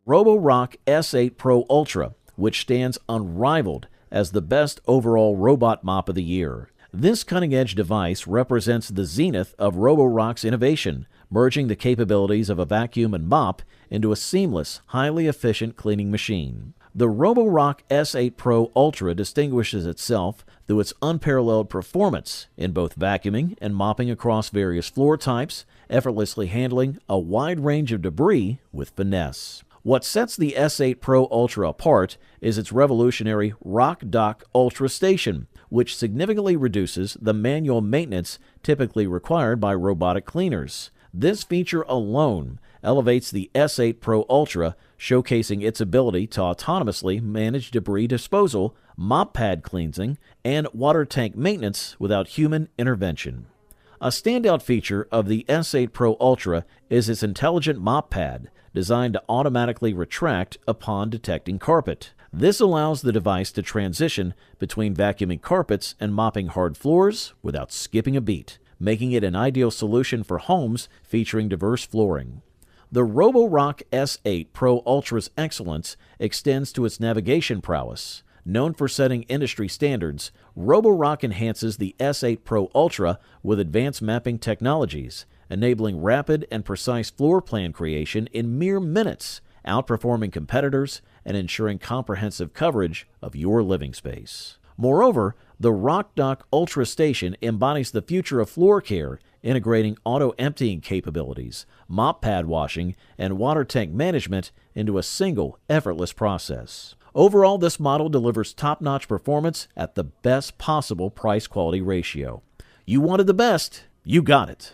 Roborock S8 Pro Ultra, which stands unrivaled as the best overall robot mop of the year. This cutting-edge device represents the zenith of Roborock's innovation, merging the capabilities of a vacuum and mop into a seamless, highly efficient cleaning machine. The Roborock S8 Pro Ultra distinguishes itself through its unparalleled performance in both vacuuming and mopping across various floor types, effortlessly handling a wide range of debris with finesse. What sets the S8 Pro Ultra apart is its revolutionary Roborock Ultra Station, which significantly reduces the manual maintenance typically required by robotic cleaners. This feature alone elevates the S8 Pro Ultra, showcasing its ability to autonomously manage debris disposal, mop pad cleansing, and water tank maintenance without human intervention. A standout feature of the S8 Pro Ultra is its intelligent mop pad, designed to automatically retract upon detecting carpet. This allows the device to transition between vacuuming carpets and mopping hard floors without skipping a beat, making it an ideal solution for homes featuring diverse flooring. The Roborock S8 Pro Ultra's excellence extends to its navigation prowess. Known for setting industry standards, Roborock enhances the S8 Pro Ultra with advanced mapping technologies, enabling rapid and precise floor plan creation in mere minutes, outperforming competitors and ensuring comprehensive coverage of your living space. Moreover, the Roborock Ultra Station embodies the future of floor care, integrating auto-emptying capabilities, mop pad washing, and water tank management into a single, effortless process. Overall, this model delivers top-notch performance at the best possible price-quality ratio. You wanted the best, you got it.